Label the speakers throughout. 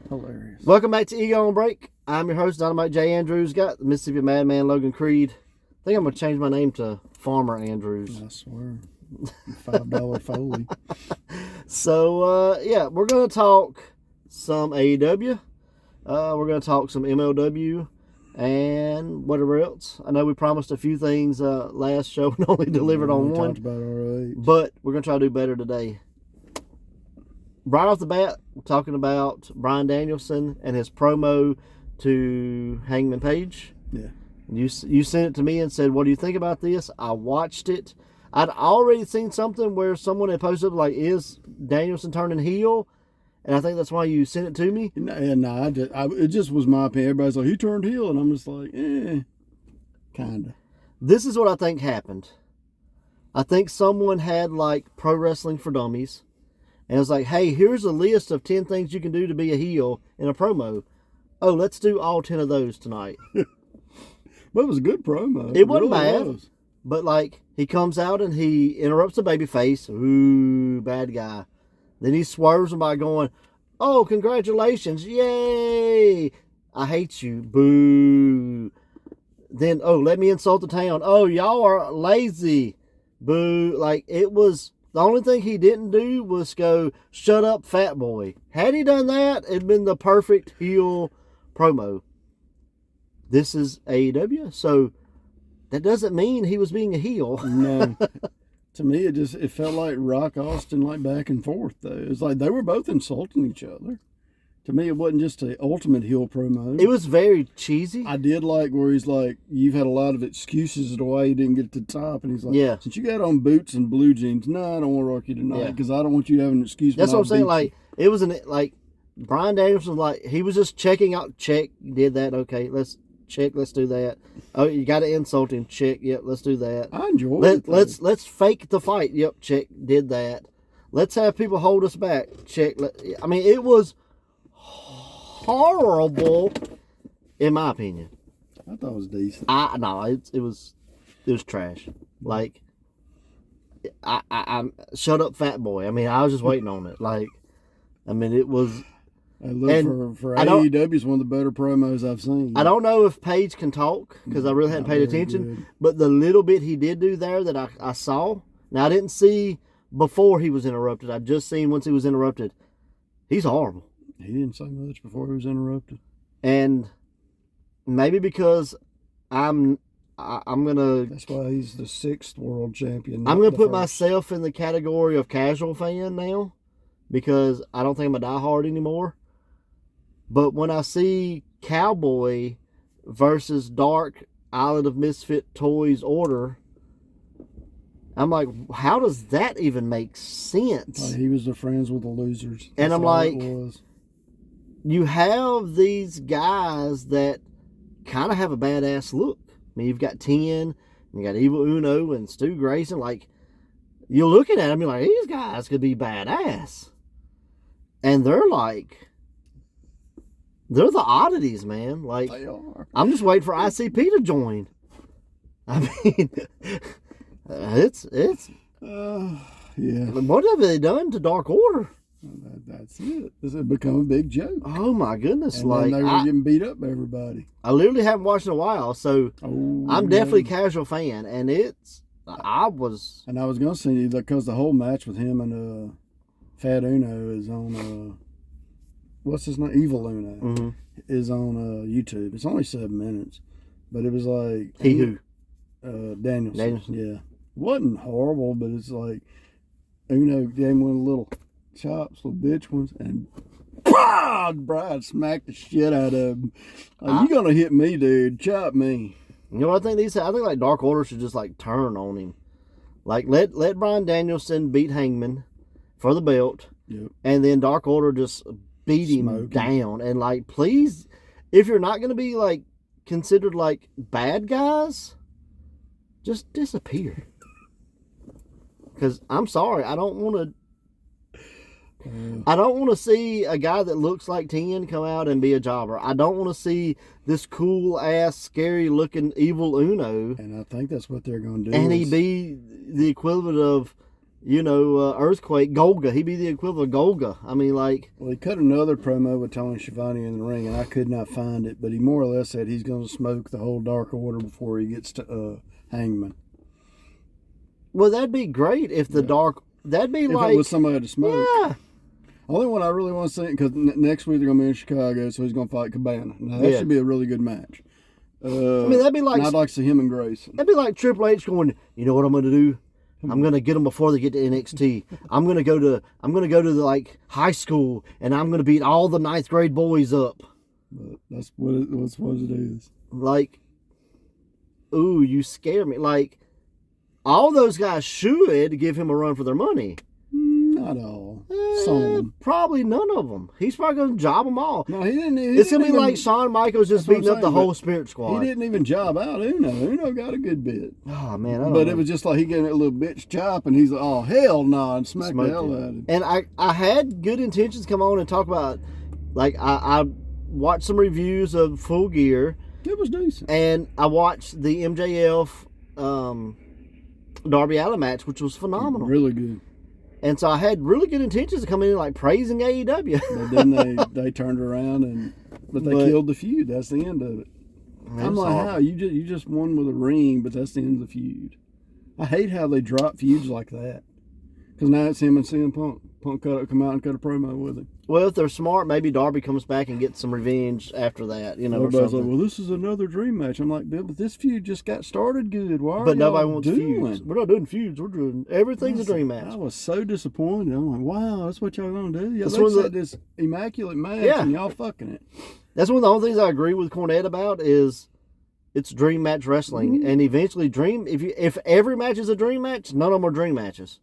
Speaker 1: Hilarious.
Speaker 2: Welcome back to Ego on Break. I'm your host, Dynamite J. Andrews. Got the Mississippi Madman, Logan Creed. I think I'm going to change my name to Farmer Andrews.
Speaker 1: I swear. $5 Foley.
Speaker 2: So, we're going to talk some AEW. We're going to talk some MLW and whatever else. I know we promised a few things last show and only delivered on
Speaker 1: we
Speaker 2: one.
Speaker 1: Talked about ROH.
Speaker 2: But we're going to try to do better today. Right off the bat, we're talking about Bryan Danielson and his promo to Hangman Page.
Speaker 1: Yeah.
Speaker 2: You sent it to me and said, what do you think about this? I watched it. I'd already seen something where someone had posted, like, is Danielson turning heel? And I think that's why you sent it to me.
Speaker 1: It just was my opinion. Everybody's like, he turned heel. And I'm just like, kind of.
Speaker 2: This is what I think happened. I think someone had, like, Pro Wrestling for Dummies. And it was like, hey, here's a list of 10 things you can do to be a heel in a promo. Oh, let's do all 10 of those tonight.
Speaker 1: But it was a good promo.
Speaker 2: It wasn't bad. But, like, he comes out and he interrupts the babyface. Ooh, bad guy. Then he swerves him by going, oh, congratulations. Yay. I hate you. Boo. Then, oh, let me insult the town. Oh, y'all are lazy. Boo. Like, it was... The only thing he didn't do was go, shut up, fat boy. Had he done that, it'd been the perfect heel promo. This is AEW, so that doesn't mean he was being a heel.
Speaker 1: No. To me, it felt like Rock Austin, like back and forth, though. It was like they were both insulting each other. To me, it wasn't just the ultimate heel promo.
Speaker 2: It was very cheesy.
Speaker 1: I did like where he's like, you've had a lot of excuses as to why you didn't get to the top. And he's like,
Speaker 2: yeah.
Speaker 1: Since you got on boots and blue jeans, no, I don't want to rock you tonight because I don't want you to have an excuse.
Speaker 2: That's what I'm saying. Like, it was like, Bryan Danielson, like, he was just checking out. Check, did that. Okay, let's check. Let's do that. Oh, you got to insult him. Check. Yep, let's do that.
Speaker 1: I enjoyed it.
Speaker 2: Let's fake the fight. Yep, check. Did that. Let's have people hold us back. Check. I mean, it was horrible, in my opinion.
Speaker 1: I thought it was decent.
Speaker 2: It was trash. Like, I'm shut up, fat boy. I mean, I was just waiting on it. Like, I mean, it was.
Speaker 1: For AEW, it's one of the better promos I've seen.
Speaker 2: I don't know if Paige can talk because I really hadn't paid attention. Good. But the little bit he did do there that I saw. Now I didn't see before he was interrupted. I just seen once he was interrupted. He's horrible.
Speaker 1: He didn't say much before he was interrupted.
Speaker 2: And maybe because I'm gonna.
Speaker 1: That's why he's the 6th world champion.
Speaker 2: I'm gonna put myself in the category of casual fan now, because I don't think I'm a diehard anymore. But when I see Cowboy versus Dark Island of Misfit Toys order, I'm like, how does that even make sense?
Speaker 1: He was the friends with the losers.
Speaker 2: And I'm like, you have these guys that kind of have a badass look. I mean, you've got 10, you got Evil Uno and Stu Grayson. Like, you're looking at them, you're like, these guys could be badass. And they're like, they're the oddities, man. Like,
Speaker 1: they are.
Speaker 2: I'm just waiting for ICP to join. I mean, it's
Speaker 1: yeah.
Speaker 2: What have they done to Dark Order?
Speaker 1: That's it. This has become a big joke.
Speaker 2: Oh my goodness!
Speaker 1: And
Speaker 2: like,
Speaker 1: they were getting beat up by everybody.
Speaker 2: I literally haven't watched in a while, so I'm definitely a casual fan, and I was
Speaker 1: gonna say you because the whole match with him and Fat Uno is on what's his name? Evil Uno is on YouTube. It's only 7 minutes, but it was like Danielson. Yeah, wasn't horrible, but it's like Uno gave him one of the little chops, little bitch ones, and Bryan smacked the shit out of him. Like, you gonna hit me, dude? Chop me.
Speaker 2: You know what I think? I think like Dark Order should just like turn on him. Like let Bryan Danielson beat Hangman for the belt, and then Dark Order just beat him down. And like, please, if you're not gonna be like considered like bad guys, just disappear. Because I'm sorry, I don't want to see a guy that looks like 10 come out and be a jobber. I don't want to see this cool ass, scary looking evil Uno.
Speaker 1: And I think that's what they're going to do.
Speaker 2: And he be the equivalent of Earthquake, Golga. He'd be the equivalent of Golga. I mean, like.
Speaker 1: Well, he cut another promo with Tony Schiavone in the ring, and I could not find it, but he more or less said he's going to smoke the whole Dark Order before he gets to Hangman.
Speaker 2: Well, that'd be great if the Dark. That'd be
Speaker 1: if
Speaker 2: like.
Speaker 1: If it was somebody to smoke.
Speaker 2: Yeah.
Speaker 1: Only one I really want to see, because next week they're going to be in Chicago, so he's going to fight Cabana. Now, that should be a really good match.
Speaker 2: I mean, that'd be like.
Speaker 1: I'd like to see him and Grayson.
Speaker 2: That'd be like Triple H going, you know what I'm going to do? I'm going to get them before they get to NXT. I'm going to go to the, like, high school, and I'm going to beat all the 9th grade boys up.
Speaker 1: But that's what it is.
Speaker 2: Like, ooh, you scare me. Like, all those guys should give him a run for their money.
Speaker 1: Not all. Some.
Speaker 2: Probably none of them. He's probably going to job them all.
Speaker 1: No, he didn't.
Speaker 2: It's going to be like Shawn Michaels just beating up the whole Spirit Squad.
Speaker 1: He didn't even job out Uno. Uno got a good bit.
Speaker 2: Oh, man. I don't
Speaker 1: but
Speaker 2: know.
Speaker 1: It was just like he gave it a little bitch chop, and he's like, oh, hell no, and smacked the hell out of him.
Speaker 2: And I had good intentions come on and talk about, like, I watched some reviews of Full Gear.
Speaker 1: It was decent.
Speaker 2: And I watched the MJF Darby Allin match, which was phenomenal.
Speaker 1: Really good.
Speaker 2: And so I had really good intentions to come in like praising AEW.
Speaker 1: But then they turned around but they killed the feud. That's the end of it. I'm like, how you just won with a ring, but that's the end of the feud. I hate how they drop feuds like that. Because now it's him and CM Punk. Punk come out and cut a promo with him.
Speaker 2: Well, if they're smart, maybe Darby comes back and gets some revenge after that.
Speaker 1: Everybody's like, well, this is another dream match. I'm like, Bill, but this feud just got started good. Why are
Speaker 2: But nobody
Speaker 1: y'all
Speaker 2: wants
Speaker 1: doing?
Speaker 2: feuds. We're not doing feuds. We're doing everything's a dream match.
Speaker 1: I was so disappointed. I'm like, wow, that's what y'all gonna do? Yeah,
Speaker 2: That's
Speaker 1: let's set this immaculate match and y'all fucking it.
Speaker 2: That's one of the only things I agree with Cornette about is it's dream match wrestling, and eventually if every match is a dream match, none of them are dream matches.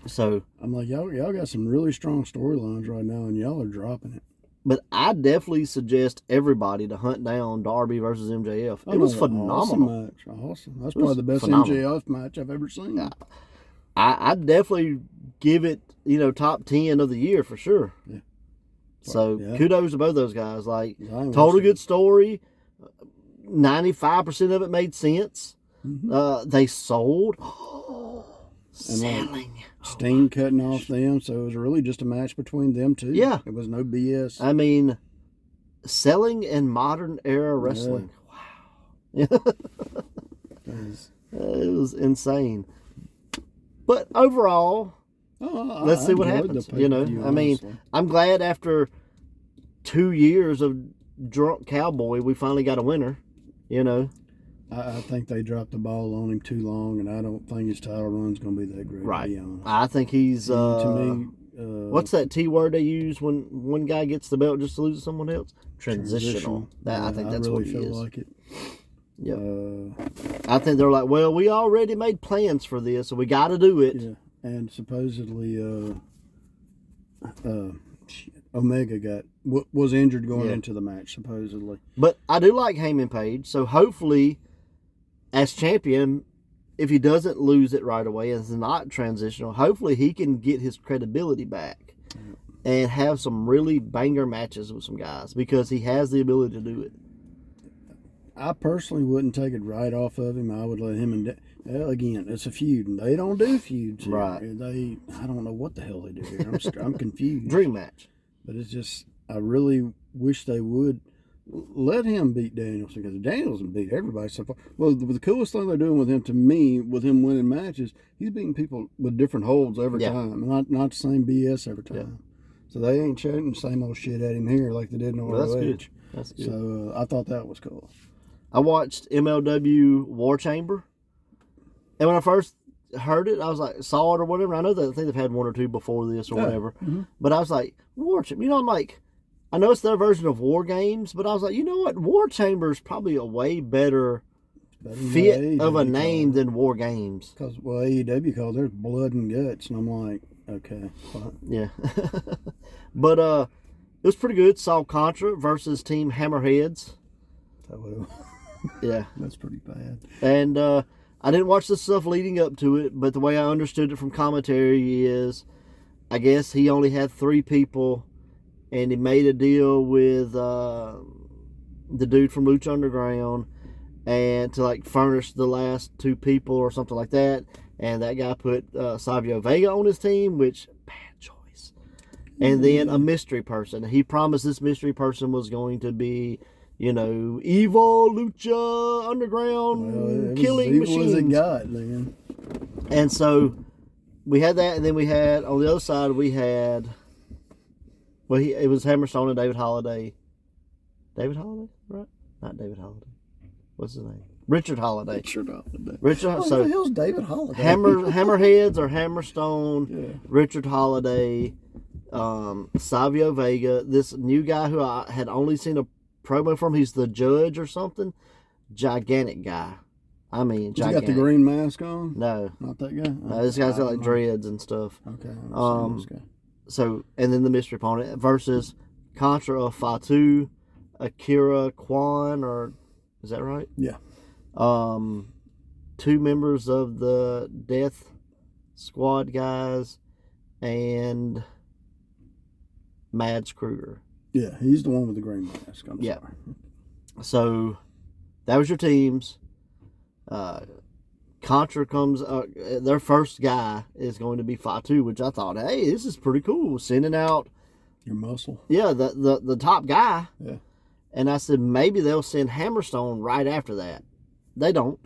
Speaker 2: So
Speaker 1: I'm like, y'all got some really strong storylines right now, and y'all are dropping it.
Speaker 2: But I definitely suggest everybody to hunt down Darby versus MJF. It was phenomenal.
Speaker 1: Awesome. That's probably the best MJF match I've ever seen.
Speaker 2: I'd definitely give it, top 10 of the year for sure. Yeah. So kudos to both those guys. Like, told a good story. 95% of it made sense. Mm-hmm. They sold. Selling.
Speaker 1: Sting cutting off them, so it was really just a match between them two.
Speaker 2: Yeah.
Speaker 1: It was no BS.
Speaker 2: I mean, selling in modern era wrestling. Wow. It was insane. But overall, let's see what happens. I mean, I'm glad after 2 years of drunk cowboy, we finally got a winner.
Speaker 1: I think they dropped the ball on him too long, and I don't think his title run's going to be that great.
Speaker 2: Right.
Speaker 1: To be honest.
Speaker 2: I think he's
Speaker 1: to me.
Speaker 2: What's that T word they use when one guy gets the belt just to lose to someone else? Transitional. I think that's what he is. I really feel like it. Yeah. I think they're like, well, we already made plans for this, so we got to do it.
Speaker 1: Yeah. And supposedly, Omega was injured going into the match, supposedly.
Speaker 2: But I do like Hangman Page, so hopefully, as champion, if he doesn't lose it right away and it's not transitional, hopefully he can get his credibility back and have some really banger matches with some guys because he has the ability to do it.
Speaker 1: I personally wouldn't take it right off of him. I would let him and again, it's a feud, and they don't do feuds here.
Speaker 2: Right?
Speaker 1: I don't know what the hell they do here. I'm confused.
Speaker 2: Dream match.
Speaker 1: But it's just, I really wish they would let him beat Danielson, because Danielson beat everybody so far. Well, the coolest thing they're doing with him, to me, with him winning matches, he's beating people with different holds every time, not the same BS every time. Yeah. So they ain't shouting the same old shit at him here like they did in ROH.
Speaker 2: That's good.
Speaker 1: So I thought that was cool.
Speaker 2: I watched MLW War Chamber, and when I first heard it, I was like, saw it or whatever. I know that I think they've had one or two before this or whatever, but I was like, War Chamber. I'm like, I know it's their version of War Games, but I was like, you know what? War Chamber is probably a way better fit of a name than War Games.
Speaker 1: Because, AEW called there's blood and guts, and I'm like, okay. Fine.
Speaker 2: Yeah. But it was pretty good. Saw Contra versus Team Hammerheads. Yeah.
Speaker 1: That's pretty bad.
Speaker 2: And I didn't watch the stuff leading up to it, but the way I understood it from commentary is, I guess he only had 3 people, and he made a deal with the dude from Lucha Underground and to like furnish the last 2 people or something like that. and that guy put Savio Vega on his team, which bad choice. And then a mystery person. He promised this mystery person was going to be, evil Lucha Underground killing machines.
Speaker 1: As it got, man.
Speaker 2: And so we had that, and then we had on the other side it was Hammerstone and David Holiday. David Holiday, right? Not David Holiday. What's his name? Richard Holiday.
Speaker 1: What the hell's David Holiday?
Speaker 2: Hammerheads or Hammerstone.
Speaker 1: Yeah.
Speaker 2: Richard Holiday, Savio Vega. This new guy who I had only seen a promo from. He's the judge or something. Gigantic guy. I mean, gigantic.
Speaker 1: He got the green mask on?
Speaker 2: No,
Speaker 1: not that guy.
Speaker 2: No, this guy's got like dreads and stuff.
Speaker 1: Okay. This guy.
Speaker 2: So, and then the mystery opponent versus Contra of Fatu, Akira Kwan, or is that right?
Speaker 1: Yeah.
Speaker 2: 2 members of the Death Squad guys, and Mads Kruger.
Speaker 1: Yeah, he's the one with the green mask. I'm sorry.
Speaker 2: So that was your teams. Contra comes. Their first guy is going to be Fatu, which I thought, hey, this is pretty cool. Sending out
Speaker 1: your muscle.
Speaker 2: Yeah, the top guy.
Speaker 1: Yeah.
Speaker 2: And I said maybe they'll send Hammerstone right after that. They don't.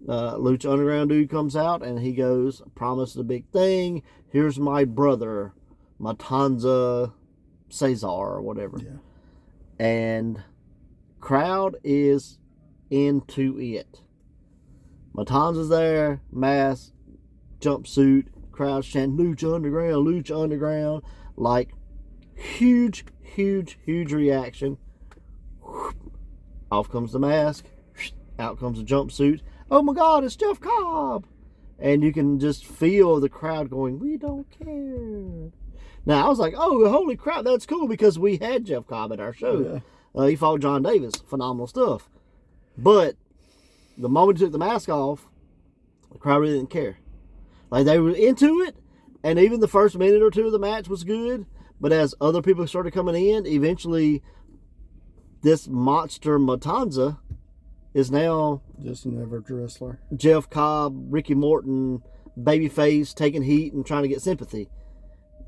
Speaker 2: Lucha Underground dude comes out and he goes, promised a big thing. Here's my brother, Matanza Cesar or whatever.
Speaker 1: Yeah.
Speaker 2: And crowd is into it. Matanza's there, mask, jumpsuit, crowd's chanting Lucha Underground, Lucha Underground. Like, huge reaction. Off comes the mask. Out comes the jumpsuit. Oh my God, it's Jeff Cobb. And you can just feel the crowd going, we don't care. Now, I was like, oh, holy crap, that's cool because we had Jeff Cobb at our show. Yeah. He fought John Davis. Phenomenal stuff. But the moment he took the mask off, the crowd really didn't care. Like, they were into it, and even the first minute or two of the match was good. But as other people started coming in, eventually this monster Matanza is now
Speaker 1: just an average wrestler.
Speaker 2: Jeff Cobb, Ricky Morton, babyface, taking heat and trying to get sympathy.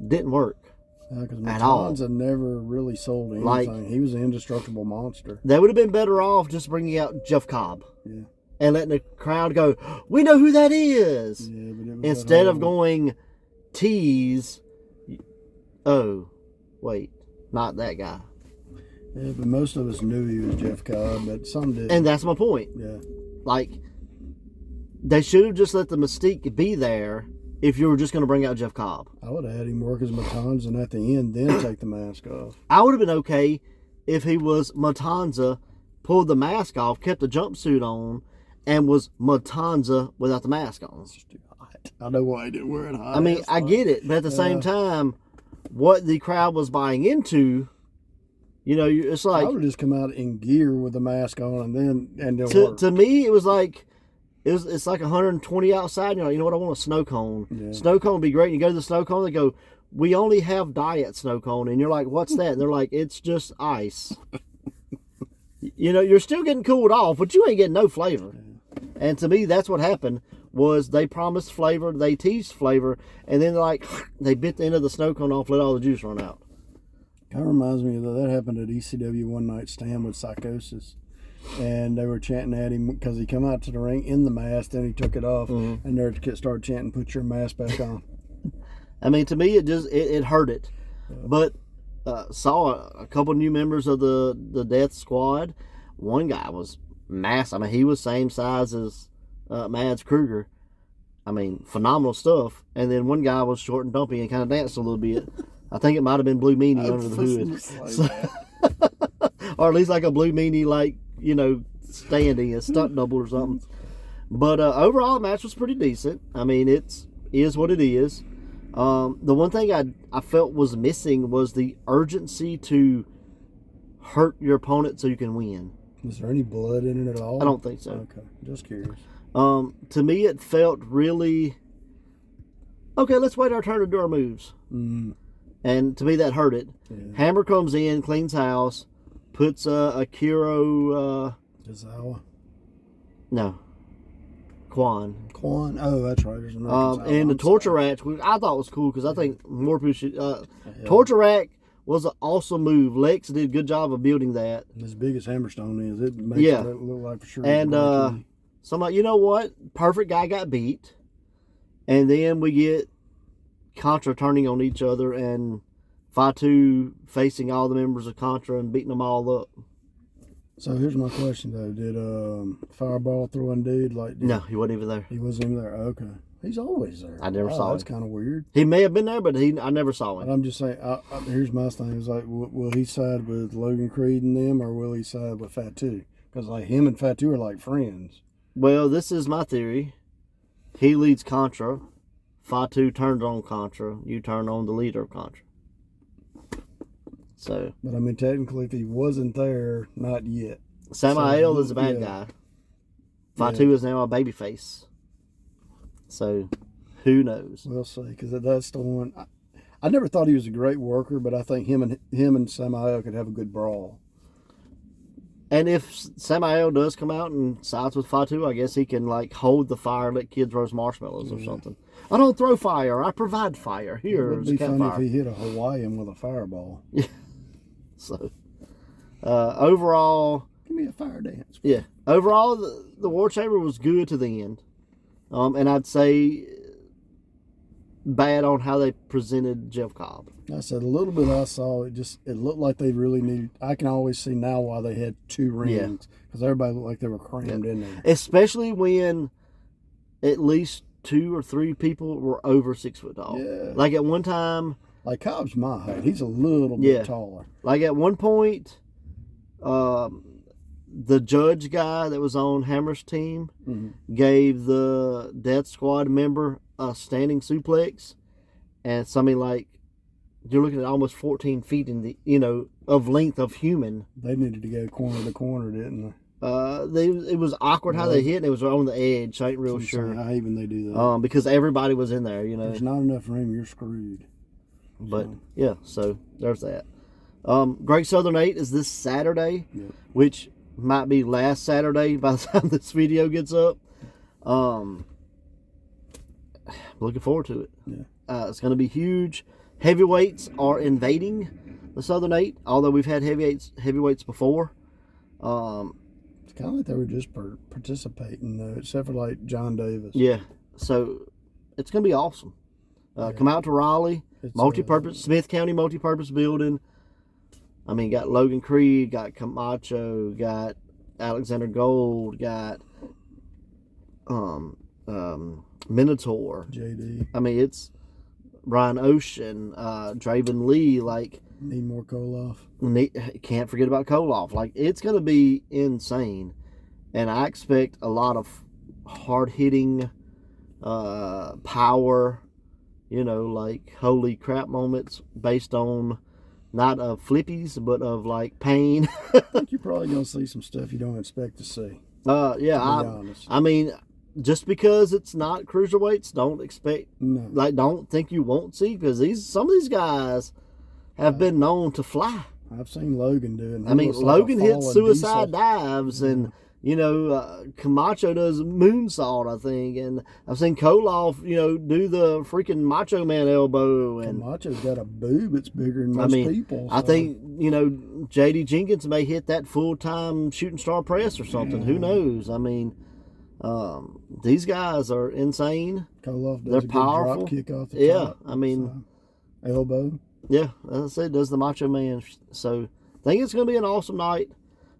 Speaker 2: Didn't work.
Speaker 1: Because Matanza never really sold anything. Like, he was an indestructible monster.
Speaker 2: They would have been better off just bringing out Jeff Cobb.
Speaker 1: Yeah.
Speaker 2: And letting the crowd go, we know who that is.
Speaker 1: Yeah, but it was
Speaker 2: instead of going, tease, oh, wait, not that guy.
Speaker 1: Yeah, but most of us knew he was Jeff Cobb, but some didn't.
Speaker 2: And that's my point.
Speaker 1: Yeah.
Speaker 2: Like, they should have just let the mystique be there if you were just going to bring out Jeff Cobb.
Speaker 1: I would have had him work as Matanza and at the end then take the mask off.
Speaker 2: I would have been okay if he was Matanza, pulled the mask off, kept the jumpsuit on, and was Matanza without the mask on.
Speaker 1: It's too hot. I know why he didn't wear it hot.
Speaker 2: I mean, I get it, but at the same time, what the crowd was buying into, it's like...
Speaker 1: I would have just come out in gear with the mask on and then work.
Speaker 2: To me, it was like... It's like 120 outside. And you're like, you know what? I want a snow cone. Yeah. Snow cone would be great. And you go to the snow cone, they go, we only have diet snow cone. And you're like, what's that? And they're like, it's just ice. You're still getting cooled off, but you ain't getting no flavor. Yeah. And to me, that's what happened. Was they promised flavor, they teased flavor, and then they bit the end of the snow cone off, let all the juice run out.
Speaker 1: Kind of reminds me of that happened at ECW One Night Stand with Psychosis. And they were chanting at him because he come out to the ring in the mask, then he took it off, and they started chanting, "Put your mask back on."
Speaker 2: I mean, to me, it hurt it. Yeah. But saw a couple new members of the Death Squad. One guy was massive. I mean, he was same size as Mads Kruger. I mean, phenomenal stuff. And then one guy was short and dumpy and kind of danced a little bit. I think it might have been Blue Meanie under the hood. Or at least like a Blue Meanie, like, standing, a stunt double or something. But overall, the match was pretty decent. I mean, it is what it is. The one thing I felt was missing was the urgency to hurt your opponent so you can win.
Speaker 1: Was there any blood in it at all?
Speaker 2: I don't think so.
Speaker 1: Okay, just curious.
Speaker 2: To me, it felt really... Okay, let's wait our turn to do our moves.
Speaker 1: Mm.
Speaker 2: And to me, that hurt it. Yeah. Hammer comes in, cleans house, puts Akira...
Speaker 1: Tozawa?
Speaker 2: No. Quan.
Speaker 1: Oh, that's right. There's another.
Speaker 2: And the torture rack, which I thought was cool because I think more people should. Torture rack was an awesome move. Lex did a good job of building that.
Speaker 1: As big as Hammerstone is, it makes it look like for sure.
Speaker 2: And somebody, you know what? Perfect guy got beat, and then we get Contra turning on each other and Fatu facing all the members of Contra and beating them all up.
Speaker 1: So here's my question though: did Fireball throwing dude like?
Speaker 2: No, he wasn't even there.
Speaker 1: He wasn't even there. Okay, he's always there.
Speaker 2: I never saw him.
Speaker 1: That's kind of weird.
Speaker 2: He may have been there, but I never saw him.
Speaker 1: But I'm just saying. Here's my thing: is like, will he side with Logan Creed and them, or will he side with Fatu? Because like him and Fatu are like friends.
Speaker 2: Well, this is my theory. He leads Contra. Fatu turns on Contra. You turn on the leader of Contra. So,
Speaker 1: but I mean, technically, if he wasn't there, not yet.
Speaker 2: Samael is a bad guy. Fatu is now a babyface. So, who knows?
Speaker 1: We'll see, because that's the one. I never thought he was a great worker, but I think him and Samael could have a good brawl.
Speaker 2: And if Samael does come out and sides with Fatu, I guess he can like hold the fire, let kids roast marshmallows or something. I don't throw fire; I provide fire. Here,
Speaker 1: it would be funny if he hit a Hawaiian with a fireball.
Speaker 2: Yeah. So, overall,
Speaker 1: give me a fire dance.
Speaker 2: Yeah. Overall, the War Chamber was good to the end, and I'd say bad on how they presented Jeff Cobb.
Speaker 1: I said a little bit. I saw it looked like they really needed. I can always see now why they had 2 rings because everybody looked like they were crammed in there.
Speaker 2: Especially when at least 2 or 3 people were over 6 foot tall.
Speaker 1: Yeah.
Speaker 2: Like at one time.
Speaker 1: Like Cobb's my height. He's a little bit taller.
Speaker 2: Like at one point, the judge guy that was on Hammer's team gave the Death Squad member a standing suplex, and something like you're looking at almost 14 feet in the of length of human.
Speaker 1: They needed to go corner to corner, didn't
Speaker 2: they? It was awkward how they hit, and it was on the edge. I ain't real sure
Speaker 1: how even they do that.
Speaker 2: Because everybody was in there.
Speaker 1: There's not enough room. You're screwed.
Speaker 2: But so there's that. Great Southern 8 is this Saturday, which might be last Saturday by the time this video gets up. Looking forward to it. Yeah. It's going to be huge. Heavyweights are invading the Southern 8, although we've had heavyweights before.
Speaker 1: It's kind of like they were just participating, though, except for like John Davis.
Speaker 2: Yeah, so it's going to be awesome. Come out to Raleigh. Multi-purpose, Smith County multi-purpose building. I mean, got Logan Creed, got Camacho, got Alexander Gold, got Minotaur.
Speaker 1: JD.
Speaker 2: I mean, it's Brian Ocean, Draven Lee. Like,
Speaker 1: need more Koloff.
Speaker 2: Can't forget about Koloff. Like, it's going to be insane, and I expect a lot of hard-hitting power. Like holy crap moments based on not of flippies, but of like pain.
Speaker 1: I think you're probably going to see some stuff you don't expect to see.
Speaker 2: I mean, just because it's not cruiserweights, don't think you won't see, because some of these guys have been known to fly.
Speaker 1: I've seen Logan do it.
Speaker 2: I mean, Logan hits suicide dives and. Camacho does moonsault, I think, and I've seen Koloff, do the freaking Macho Man elbow. And
Speaker 1: Camacho's got a boob that's bigger than most people. So.
Speaker 2: I think, J.D. Jenkins may hit that full-time shooting star press or something. Who knows? I mean, these guys are insane.
Speaker 1: Koloff does
Speaker 2: They're
Speaker 1: a
Speaker 2: powerful.
Speaker 1: Good drop kick off the top.
Speaker 2: I mean,
Speaker 1: elbow.
Speaker 2: Yeah, as I said, does the Macho Man. So I think it's going to be an awesome night.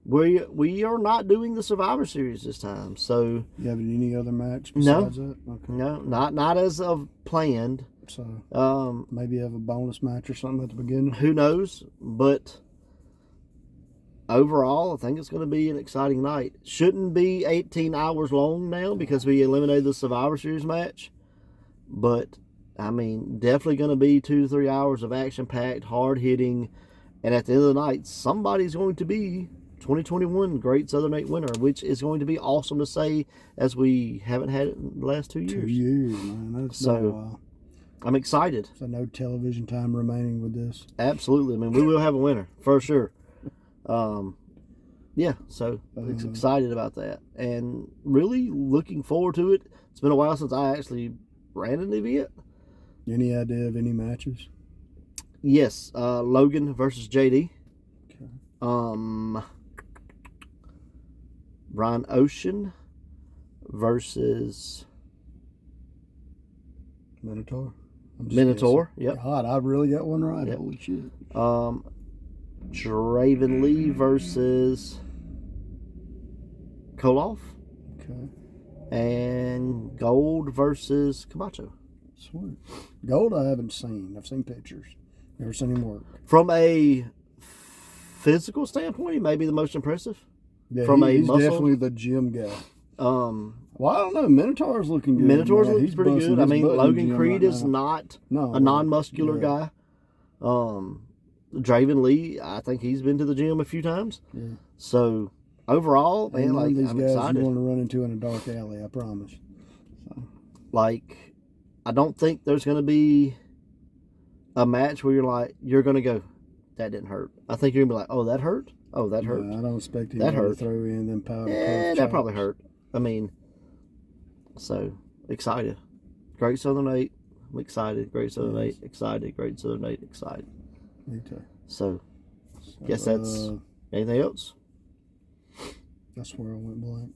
Speaker 2: We are not doing the Survivor Series this time, so...
Speaker 1: You have any other match besides that? Okay.
Speaker 2: No, not as of planned.
Speaker 1: So, maybe have a bonus match or something at the beginning?
Speaker 2: Who knows, but overall, I think it's going to be an exciting night. Shouldn't be 18 hours long now because we eliminated the Survivor Series match, but, I mean, definitely going to be 2 to 3 hours of action-packed, hard-hitting, and at the end of the night, somebody's going to be... 2021 Great Southern 8 winner, which is going to be awesome to say, as we haven't had it in the last 2 years.
Speaker 1: 2 years, man. That's been a while.
Speaker 2: I'm excited.
Speaker 1: So no television time remaining with this.
Speaker 2: Absolutely. I mean, we will have a winner for sure. Yeah, so excited about that. And really looking forward to it. It's been a while since I actually ran an event.
Speaker 1: Any idea of any matches?
Speaker 2: Yes, Logan versus JD.
Speaker 1: Okay.
Speaker 2: Brian Ocean versus
Speaker 1: Minotaur.
Speaker 2: Minotaur. Yep.
Speaker 1: God, I really got one right.
Speaker 2: Yep.
Speaker 1: Holy shit.
Speaker 2: Draven Lee versus Koloff.
Speaker 1: Okay.
Speaker 2: And Gold versus Camacho.
Speaker 1: Sweet. Gold I haven't seen. I've seen pictures. Never seen him work.
Speaker 2: From a physical standpoint, he may be the most impressive.
Speaker 1: Yeah,
Speaker 2: he's
Speaker 1: definitely the gym guy.
Speaker 2: Well,
Speaker 1: I don't know. Minotaur's looking good.
Speaker 2: Minotaur's looking
Speaker 1: He's
Speaker 2: pretty
Speaker 1: busting
Speaker 2: good. I
Speaker 1: his
Speaker 2: mean,
Speaker 1: butt in the
Speaker 2: Logan
Speaker 1: gym
Speaker 2: Creed
Speaker 1: right
Speaker 2: is
Speaker 1: now.
Speaker 2: not a non-muscular guy. Draven Lee, I think he's been to the gym a few times.
Speaker 1: Yeah.
Speaker 2: So overall, man,
Speaker 1: None of these
Speaker 2: I'm
Speaker 1: guys
Speaker 2: excited.
Speaker 1: you want to run into in a dark alley. I promise. So.
Speaker 2: Like, I don't think there's going to be a match where you're going to go, that didn't hurt. I think you're going to be like, oh, that hurt? Oh, that hurt.
Speaker 1: I don't expect him
Speaker 2: That
Speaker 1: to
Speaker 2: hurt.
Speaker 1: throw in them powder.
Speaker 2: That probably hurt. I mean, so excited. Great Southern 8. I'm excited. Great Southern 8. Excited. Great Southern 8. Excited.
Speaker 1: Me too.
Speaker 2: So, guess that's anything else?
Speaker 1: That's where I went blank.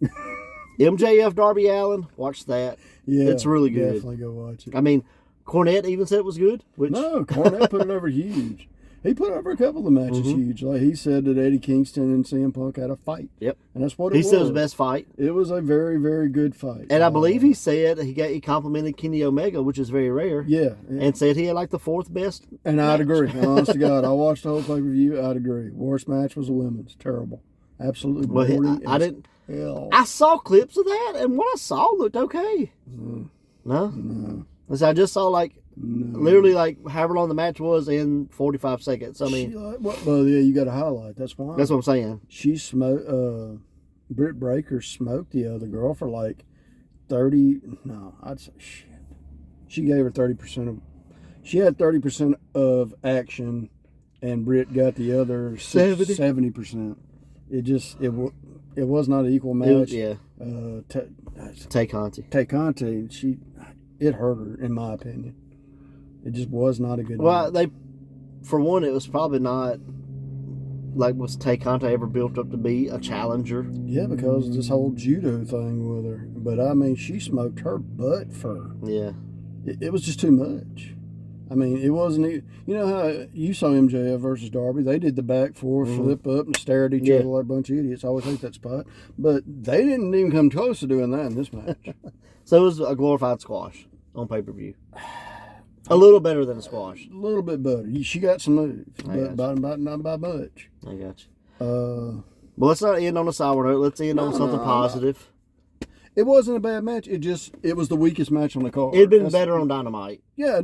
Speaker 2: MJF Darby Allin. Watch that.
Speaker 1: Yeah,
Speaker 2: it's really good.
Speaker 1: Definitely go watch it.
Speaker 2: I mean, Cornette even said it was good. Which
Speaker 1: No, Cornette put it over huge. He put over a couple of matches huge. Like he said that Eddie Kingston and CM Punk had a fight.
Speaker 2: Yep.
Speaker 1: And that's what it was.
Speaker 2: He said it was the best fight.
Speaker 1: It was a very, very good fight.
Speaker 2: And I believe he said he complimented Kenny Omega, which is very rare.
Speaker 1: Yeah.
Speaker 2: And said he had like the fourth best.
Speaker 1: And I'd agree. Honest to God, I watched the whole pay-per-view. I'd agree. Worst match was the women's. Terrible. Absolutely boring.
Speaker 2: I didn't.
Speaker 1: Hell.
Speaker 2: I saw clips of that, and what I saw looked okay.
Speaker 1: No.
Speaker 2: No. I just saw literally however long the match was in 45 seconds. I mean,
Speaker 1: well, yeah, you got to highlight. That's why.
Speaker 2: That's what I'm saying.
Speaker 1: She smoked. Britt Baker smoked the other girl for 30. No, I'd say shit. She gave her 30% of. She had 30% of action, and Britt got the other 70%. It was not an equal match. Tay Conti. It hurt her, in my opinion. It just was not a good match.
Speaker 2: For one, it was probably not was Tay Conti ever built up to be a challenger?
Speaker 1: Yeah, because of this whole judo thing with her. But I mean, she smoked her butt for.
Speaker 2: Yeah.
Speaker 1: It was just too much. I mean, it wasn't. You know how you saw MJF versus Darby? They did the back four, flip up, and stare at each other like a bunch of idiots. I always hate that spot. But they didn't even come close to doing that in this match.
Speaker 2: So it was a glorified squash on pay-per-view. A little better than a squash.
Speaker 1: A little bit better. She got some moves, but not by much.
Speaker 2: I got you.
Speaker 1: Well,
Speaker 2: let's not end on a sour note. Let's end on something positive.
Speaker 1: It wasn't a bad match. It was the weakest match on the card.
Speaker 2: It'd been better on Dynamite.
Speaker 1: Yeah.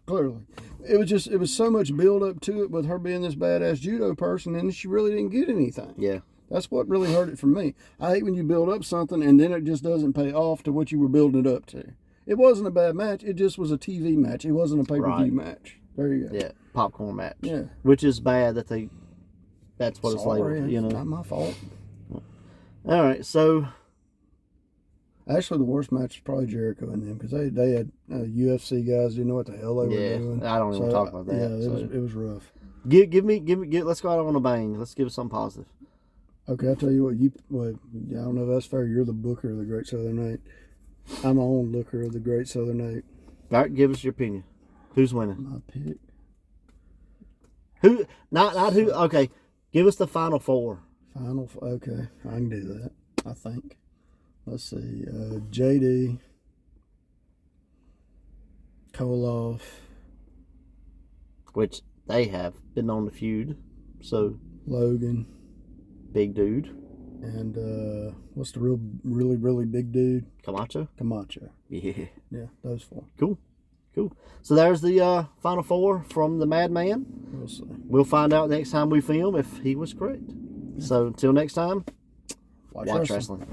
Speaker 1: Clearly. It was so much build up to it with her being this badass judo person, and she really didn't get anything.
Speaker 2: Yeah.
Speaker 1: That's what really hurt it for me. I hate when you build up something and then it just doesn't pay off to what you were building it up to. It wasn't a bad match. It just was a TV match. It wasn't a pay-per-view match. There you go.
Speaker 2: Yeah, popcorn match.
Speaker 1: Yeah.
Speaker 2: Which is bad that that's what it's labeled,
Speaker 1: It's not my fault.
Speaker 2: All right, so.
Speaker 1: Actually, the worst match was probably Jericho and them because they had UFC guys didn't know what the hell they were doing.
Speaker 2: I don't even talk about that.
Speaker 1: Yeah, it was rough.
Speaker 2: Give me. Let's go out on a bang. Let's give us something positive.
Speaker 1: Okay, I'll tell you what. I don't know if that's fair. You're the booker of the Great Southern Night. I'm my own looker of the Great Southern Night.
Speaker 2: All right, give us your opinion. Who's winning?
Speaker 1: My pick.
Speaker 2: Who? Not who. Okay, give us the final four.
Speaker 1: Okay, I can do that. I think. Let's see. JD, Koloff,
Speaker 2: which they have been on the feud. So
Speaker 1: Logan,
Speaker 2: big dude.
Speaker 1: And what's the really, really big dude?
Speaker 2: Camacho.
Speaker 1: Yeah. Yeah, those four.
Speaker 2: Cool. So there's the final four from the Madman.
Speaker 1: We'll see.
Speaker 2: We'll find out next time we film if he was correct. So until next time, watch wrestling.